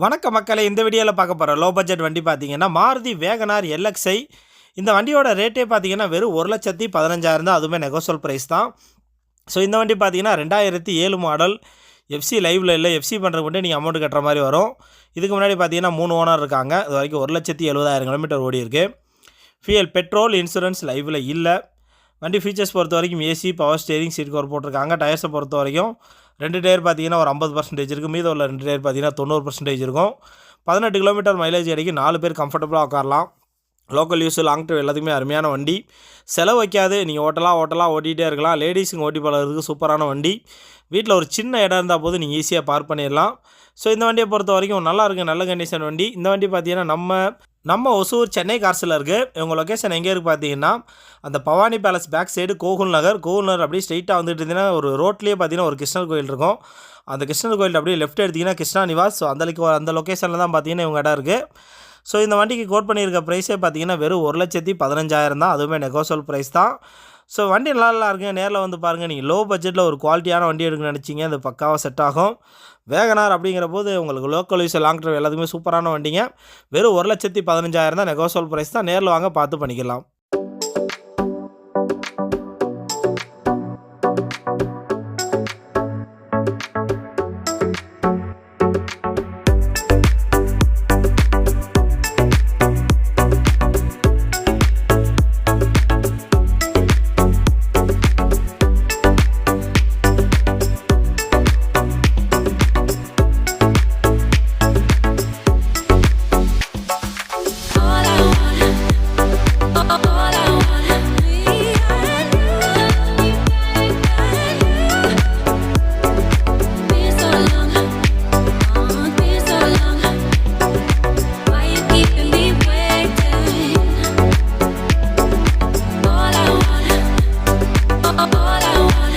வணக்க மக்களே, இந்த வீடியோவில் பார்க்க போகிற லோ பட்ஜெட் வண்டி பார்த்தீங்கன்னா மாருதி வேகனார் எல்எக்ஸ்ஐ. இந்த வண்டியோட ரேட்டே பார்த்தீங்கன்னா வெறும் 1,15,000 தான். அதுவுமே நெகோசியல் ப்ரைஸ் தான். ஸோ இந்த வண்டி பார்த்தீங்கன்னா 2007 மாடல். எஃப்சி லைவில் இல்லை, எஃப்சி பண்ணுறதுக்கு மட்டும் நீங்கள் அமௌண்ட் கட்டுற மாதிரி வரும். இதுக்கு முன்னாடி பார்த்தீங்கன்னா 3 ஓனர் இருக்காங்க. இது வரைக்கும் 1,70,000 கிலோமீட்டர் ஓடி இருக்குது. ஃபியல் பெட்ரோல் இன்சூரன்ஸ் லைவில் இல்லை. வண்டி ஃபீச்சர்ஸ் பொறுத்த வரைக்கும் AC, power steering, seat cover போட்டிருக்காங்க. டயர்ஸை பொறுத்த வரைக்கும் 2 டயர் பார்த்தீங்கன்னா ஒரு 50% இருக்குது. மீதம் உள்ள 2 டயர் பார்த்தீங்கன்னா 90% இருக்கும். 18 கிலோமீட்டர் மைலேஜ் கிடைக்கும். 4 பேர் கம்ஃபர்டபுளாக உட்காரலாம். லோக்கல் யூஸ், லாங் ட்ரைவ் எல்லாத்துக்குமே அருமையான வண்டி. செலவு வைக்காது, நீங்கள் ஓட்டலாம் ஓட்டிகிட்டே இருக்கலாம். லேடிஸுங்க ஓட்டி பழகிறதுக்கு சூப்பரான வண்டி. வீட்டில் ஒரு சின்ன இடம் இருந்தால் போது நீங்கள் ஈஸியாக பார்க் பண்ணிடலாம். ஸோ இந்த வண்டியை பொறுத்த வரைக்கும் நல்லா இருக்குது, நல்ல கண்டிஷன் வண்டி. இந்த வண்டி பார்த்தீங்கன்னா நம்ம ஒசூர் சென்னை கார்ஸில் இருக்குது. இவங்க லொக்கேஷன் எங்கே இருக்குது பார்த்தீங்கன்னா அந்த Bhavani palace back side Gokul Nagar அப்படியே ஸ்ட்ரைட்டாக வந்துட்டு இருந்தீங்கன்னா ஒரு ரோட்லேயே பார்த்தீங்கன்னா ஒரு கிருஷ்ணர் கோயில் இருக்கும். அந்த கிருஷ்ணர் கோயில் அப்படியே லெஃப்ட் எடுத்திங்கன்னா கிருஷ்ணா நிவாஸ். ஸோ அந்த லொக்கேஷனில் தான் பார்த்தீங்கன்னா இவங்க இடம் இருக்குது. ஸோ இந்த வண்டிக்கு கோட் பண்ணியிருக்க ப்ரைஸே பார்த்தீங்கன்னா வெறும் 1,15,000 தான். அதுவுமே நெகோசியல் ப்ரைஸ் தான். ஸோ வண்டி நல்லா இருக்குது, நேரில் வந்து பாருங்கள். நீங்கள் லோ பட்ஜெட்டில் ஒரு குவாலிட்டியான வண்டி எடுக்கணும்னு நினச்சிங்க, அது பக்காவாக செட் ஆகும். வேகனார் அப்படிங்கிற போது உங்களுக்கு லோக்கல் யூஸ், லாங் ட்ரைவ் எல்லாத்துக்குமே சூப்பரான வண்டிங்க. வெறும் 1,15,000 தான். நெகோசியல் ப்ரைஸ் தான். நேரில் வாங்க, பார்த்து பண்ணிக்கலாம். All I want